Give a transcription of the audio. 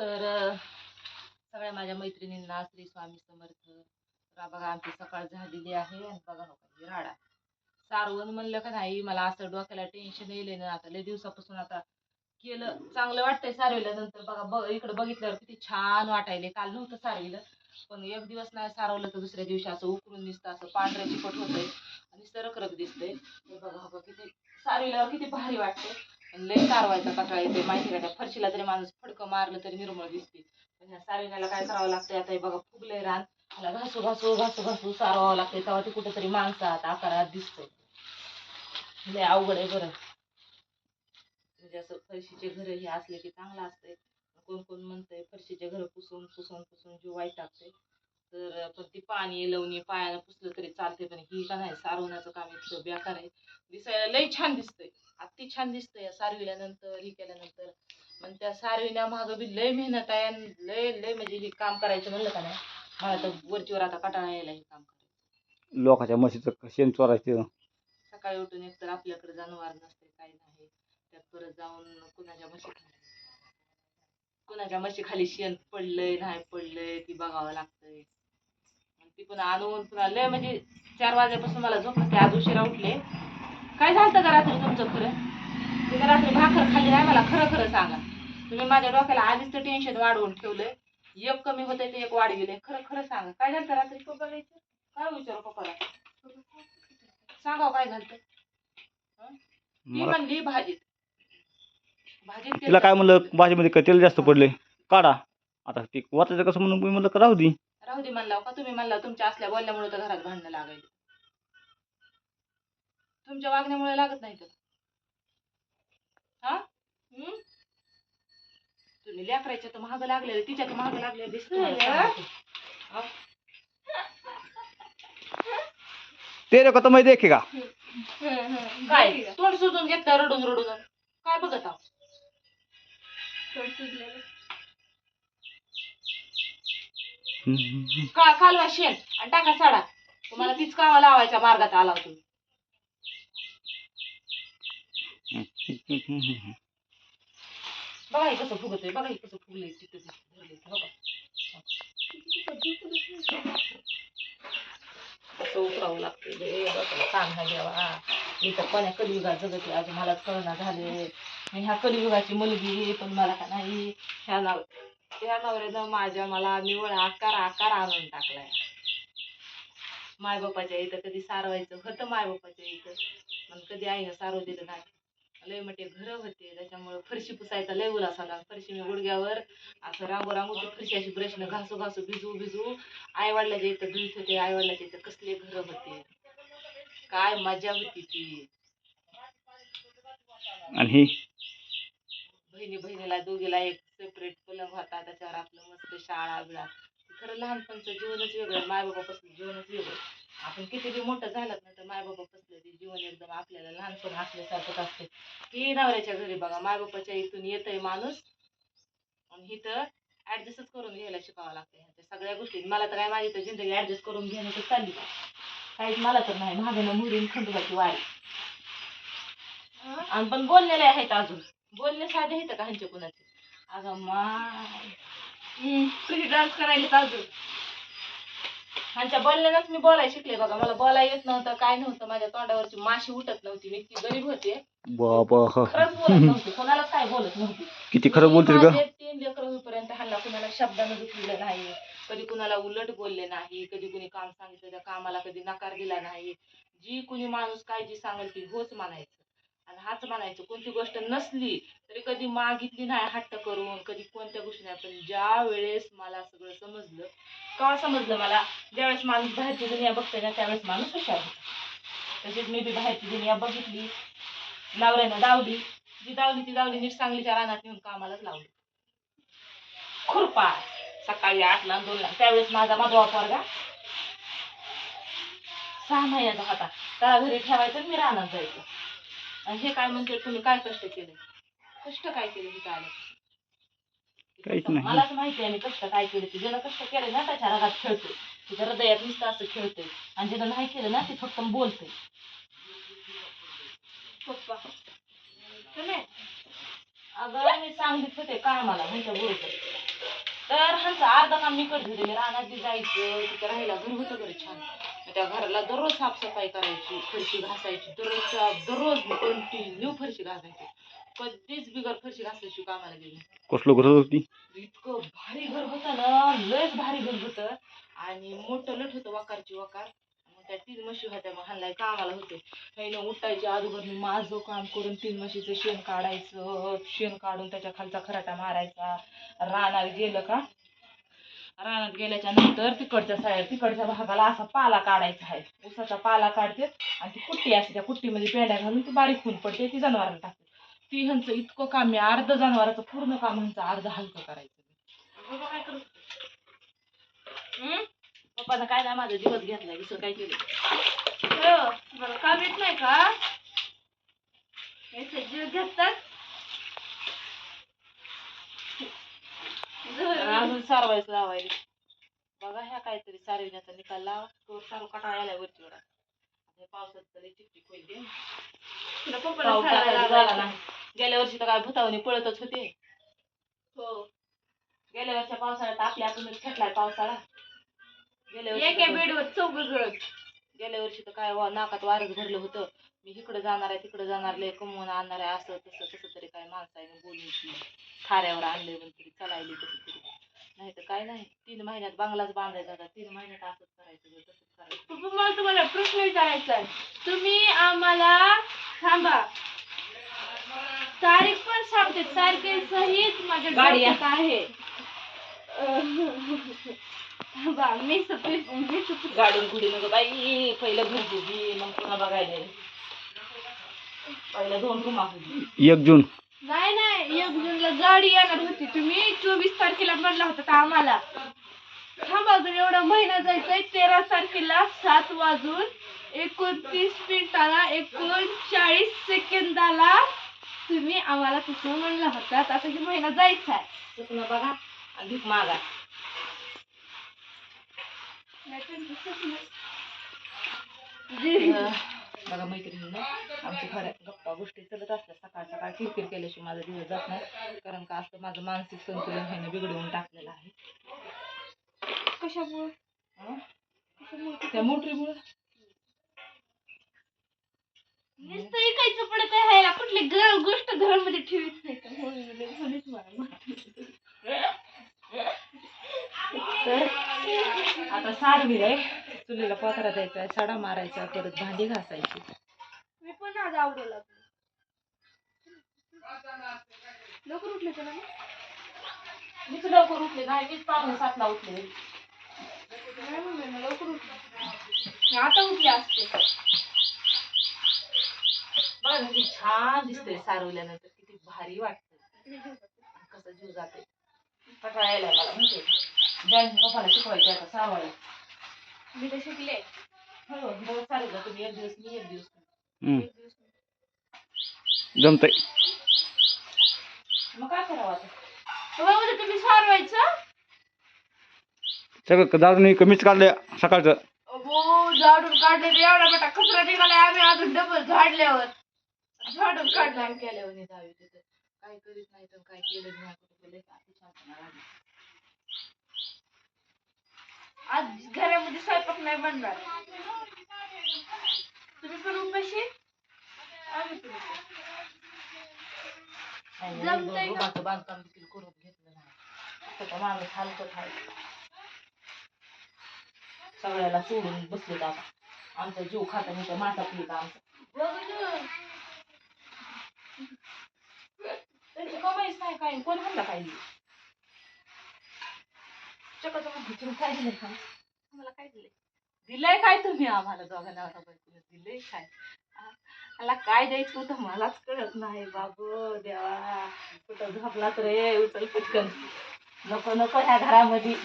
तर सगळ्या माझ्या मैत्रिणींना श्री स्वामी समर्थ. तर बघा आमची सकाळ झालेली आहे आणि बघा हो काही राडा सारवण म्हणलं का नाही, मला असं डोक्याला टेन्शन येईल ना. आता लय दिवसापासून आता केलं चांगलं वाटतंय सारविल्यानंतर. बघा इकडे बघितल्यावर किती छान वाटायले. काल नव्हतं सारविलं, पण एक दिवस नाही सारवलं तर दुसऱ्या दिवशी असं उकरून दिसतं, असं पांढऱ्या चिकट होतंय आणि सरकरक दिसतंय. तर बघा किती सारविल्यावर किती भारी वाटतंय. लय सारवायचा कंटाळा येते माहिती का. त्या फरशीला तरी माणूस फडकं मारलं तरी निर्मळ दिसते, पण ह्या सारविण्याला काय करावं लागतंय. आता हे बघा फुगलंय रान, मला घासू घासू घासू घासू सारवावं लागतंय, तेव्हा ते कुठेतरी माणसात आकारात दिसतंय. लय अवघड आहे बरं. म्हणजे असं फरशीचे घर हे असले की चांगलं असतंय. कोण कोण म्हणतंय फरशीचे घर पुसून पुसून पुसून जीव वाईट टाकते. तर पण ती पाणी लावणी पायाला पुसलं तरी चालते, पण ही का नाही सारवण्याचं काम इतकं बेकार आहे. दिसायला लय छान दिसतंय, अति छान दिसतंय सारविल्यानंतर ही केल्यानंतर. पण त्या सारविण्या मागं बी लय मेहनत आहे आणि लय लय म्हणजे हे काम करायचं म्हणलं का नाही, मला तर वरचीवर आता कंटाळा यायला हे काम करायचं. लोकांच्या म्हशीचं शेण चोरायचं. सकाळी उठून एक तर आपल्याकडे जनावर नसते काही नाही, त्यात परत जाऊन कुणाच्या म्हशी खाली शेण पडलंय नाही पडलंय ती बघावं लागतंय. ती पुन्हा आणून पुन्हा लय म्हणजे 4 वाजेपासून मला झोप नसते. आज उशिरा उठले. काय झालं का रात्री तुमचं खरं? तुम्ही रात्री भाकर खाल्ली नाही, मला खरं खरं सांगा. तुम्ही माझ्या डोक्याला आधीच तर टेन्शन वाढवून ठेवलंय. एक कमी होतंय ते एक वाढविलंय. खरं खरं सांगा काय झालं रात्री? पप्पा काय विचारू पप्पाला, सांगा काय झालं. ती म्हणली भाजीत तिला काय म्हणलं, भाजीमध्ये काय तेल जास्त पडले काढा. आता ती वाचायचं कसं म्हणून मी म्हणलं राहू दे म्हणला का तुम्ही. म्हणला तुमच्या असल्या बोलल्यामुळे तर घरात भांडणं लागायची. तुमच्या वागण्यामुळे लागत नाही तर हा. तुम्ही लेकरायच्या तर महाग लागले, तिच्या तर महाग लागले दिसत. तेरे को तो मैं देखेगा. काय तोंड सुजून घेतलं रडून रडून काय बघत आहो. कालवा शेण आणि टाका साडा. तुम्हाला तीच कामा लावायच्या मार्गात आला तुम्ही. बघा कसं फुगतंय, बघा कसं फुगलंय तिथं. कसं उतरावं लागतंय काम आहे देवा. मी तर कोण्या कलियुगात जगते अजून मला कळना झाले. ह्या कलियुगाची मुलगी पण मला का नाही. ह्या नवऱ्यानं माझ्या मला निवळ आकार आकार आणून टाकलाय. मायबापाच्या इथं कधी सारवायचं होतं, मायबापाच्या इथं पण कधी आईनं सारवलेलं नाही. लय मोठे घर होते, त्याच्यामुळे फरशी पुसायचा लय उल्हास आला. फरशी मी गुडघ्यावर असं रांगो रांगो फरशी अशी ब्रशनं घासू घासू भिजू भिजू आई वडिलाच्या इथं धुत होते. आई वडिलाच्या इथं कसले घर होते, काय मजा होती ती. आणि बहिणीला दोघीला एक सेपरेट पलंग होता, त्याच्यावर आपलं मस्त शाळा बिळा. खरं लहानपणचं जीवनच वेगळं, मायबापापासून जीवनच वेगळं. आपण किती बी मोठं झालं ना तर मायबापापासलं ते जीवन एकदम आपल्याला लहानपण असल्यासारखंच असते. ही नवऱ्याच्या घरी बघा मायबापाच्या इथून येतंय माणूस आणि इथं ऍडजस्टच करून घ्यायला शिकावं लागतं. ह्या सगळ्या गोष्टी मला तर काय माझी तर जिंदगी ऍडजस्ट करून घेणं तर चालली काहीच मला तर नाही. भागणं मुरून खंडोबाची वारी. आणि पण बोललेले आहेत अजून, बोलणे साधे आहेत का ह्यांचे कुणाचे. अगं माय फ्री डान्स करायला अजून ह्यांच्या बोलण्यानंच मी बोलायला शिकले बघा. मला बोलायला येत नव्हतं, काय नव्हतं. माझ्या तोंडावरची माशी उठत नव्हती, मी इतकी गरीब होते. खरंच बोलत नव्हती, कोणालाच काय बोलत नव्हती. किती खरं बोलतेस ग. 3 लेकरं होईपर्यंत ह्यांना कुणाला शब्दानं दुखलेलं नाही, कधी कुणाला उलट बोलले नाही, कधी कुणी काम सांगितलं त्या कामाला कधी नकार दिला नाही. जी कुणी माणूस काय जी सांगेल ती होच म्हणायचं आणि हाच म्हणायचं. कोणती गोष्ट नसली तरी कधी मागितली नाही हट्ट करून, कधी कोणत्या गोष्टी नाही. पण ज्या वेळेस मला सगळं समजलं, का समजलं मला, ज्यावेळेस माणूस बाहेरची दुनिया बघते ना त्यावेळेस माणूस हुशार होता. तसेच मी बी बाहेरची दुनिया बघितली, नवऱ्यानं दावली, जी दावली ती दावली नीट सांगलीच्या रानात नेऊन कामालाच लावली. खुरपा सकाळी 8ला 2ला. त्यावेळेस माझा मधवा पोरगा 6 महिन्याचा होता. त्याला घरी ठेवायचं मी रानात जायचं. आणि हे काय म्हणते तुम्ही काय कष्ट केले. कष्ट काय केले हे काय मलाच माहिती आहे मी कष्ट काय केले. ते ज्यानं कष्ट केले ना त्याच्या रागात खेळते, तिच्या हृदयात नुसतं असं खेळते. आणि ज्यानं नाही केलं ना ते फक्त बोलते. पप्पा अगं मी सांगितलं होते कामाला ह्यांच्या बरोबर. तर ह्यांचं अर्धा काम मी करत होते. मी रानात बी जायचं, तिथं राहायला घर होतं बरं छान. मग त्या घराला दररोज साफसफाई करायची, फरशी घासायची, दररोज मी कंटिन्यू फरशी घासायची. कधीच बिगर फरशी घासल्याशिवाय कामाला गेली नाही. कसलं घर होती? इतकं भारी घर होतं ना, लयच भारी घर होतं आणि मोठं लट होतं, वकारची वकार. मग त्या 3 म्हशी होत्या, मग ह्यांना कामाला होते. ह्यानं उठायच्या अगोदर मी माझं काम करून 3 म्हशीचं शेण काढायचं, शेण काढून त्याच्या खालचा खराटा मारायचा. रानात गेलं का, रानात गेल्याच्या नंतर तिकडच्या भागाला असा पाला काढायचा आहे. उसाचा पाला काढते आणि ती कुट्टी असते, त्या कुट्टीमध्ये पेंड्या घालून ती बारीक होऊन पडते, ती जनावरांना टाकते. ती ह्यांचं इतकं काम, मी अर्ध जनावराचं पूर्ण काम ह्यांचं अर्ध हलकं करायचं. बाबा काय करत पप्पानं काय नाही माझा दिवस घेतलाय, दुसरं काय केलं मला काम येत नाही का? हे जीव घेतात. अजून सारवायचं लावायला. बघा ह्या काहीतरी सारविण्याचा निकाल लावा, तो सारू कटाळ्याला वरची वडा. पावसात तरी चिकचिक होईल ते. तुला पप्पाला पाऊस सारायला टाकायचा झाला लावायचं. नाही. गेल्या वर्षी तर काय भुतावणी पळतच होते. हो. गेल्या वर्षी पावसाळ्यात आपल्या आपणच खेटलाय पावसाळा. गेल्या वर्षी एका तर- बेडवर चौघ गळत. गेल्या वर्षी तर काय नाकात वारच भरलं होतं. मी इकडे जाणार आहे, तिकडे जाणार, लय कमवून आणणार आहे, असं तसं कसं तरी काय माणसाने बोलून थाऱ्यावर आणले तरी चालायले कसं तरी. नाही तर काय नाही, 3 महिन्यात बंगलाच बांधायचा होता, 3 महिन्यात असंच करायचं तसंच करायचं. पप्पा मला तुम्हाला प्रश्न विचारायचा आहे. तुम्ही आम्हाला थांबा, तारीख पण सांगते, तारखेसहित माझ्या गाडी आहे. डोक्यात आहे. थांबा, मी गाडून गुडी नको बाई, पहिलं घर होती, मग पुन्हा बघायला ये. पहिलं 2 रूम होती. 1 जून. नाही 1 जूनला गाडी येणार होती. तुम्ही 24 तारखेला म्हणला होता का आम्हाला. थांबा, अजून एवढा महिना जायचंय. 13 तारखेला 7 वाजून 29 मिनिटाला 39 सेकंदाला तुम्ही आम्हाला तसं म्हणला होता. आता की महिना जायचा आहे. स्वप्न बघा आणि भीक मागा. बघा मैत्रिणींनो, आमची खऱ्या गप्पा गोष्टी चालत असतात. सकाळ सकाळ किरकिर केल्याशिवाय माझा दिवस जात नाही, कारण का असतं माझं मानसिक संतुलन ह्याने बिघडवून टाकलेलं आहे. कशामुळे? त्या मोटरीमुळे. नुसतं इकायचं पडत आहे ह्याला. कुठली गोष्ट घरामध्ये ठेवीत नाही का? म्हणूनच मला तर आता सारवी आहे, चुलीला पत्रा द्यायचा आहे, सडा मारायचा, परत भांडी घासायची. मी पण आज आवडू लागलो. लवकर उठले का? मीच लवकर उठले नाही, मीच 5:45ला उठले. नाही मम्मी, मी लवकर उठले. आता उठले असते. बघा किती छान दिसतंय सारवल्यानंतर, किती भारी वाटतं, कसं जीव जाते. कंटाळा यायला मला माहिती. ज्यांनी पप्पाला शिकवायचे आता सारवायला. मी तर शिकले. हो, दिवस सारवलं तुम्ही 1 दिवस, मी 1 दिवस. जमतंय. मग काय करावं आता? बाबा तुम्ही सारवायचं. सगळं दारूने कमीच काढलं सकाळचं. हो, झाडून काढले तर एवढा मोठा कचरा निघालाय. आम्ही अजून डबल झाडल्यावर झाडून काढला. काम केल्यावर नाही जावे तिथं. काय करीत नाही तर काय केलं नाही, कुठं लय अति छानपणा लागला. आज घरामध्ये स्वयंपाक नाही बनणार. तुम्ही पण उपाशी? आम्ही पण उपाशी. जमतंय का? रुबाचं बांधकाम देखील करून घेतलं नाही. स्वतः माणूस हलकट आहे. सगळ्याला सोडून बसलेत आता. आमचा जीव खाता नाही तर मासा पिली का आमचा. त्यांची कमाईच नाही काय, कोण म्हणला काय चकाचं म्हणते, तुम्ही काय दिलंय का आम्हाला? काय दिलंय? दिलंय काय तुम्ही आम्हाला दोघांना? दिलंय काय? मला काय द्यायचं होतं मलाच कळत नाही. बाबू देवा, कुठं झोपलात रे? उचल पटकन. नको नको ह्या घरामध्ये.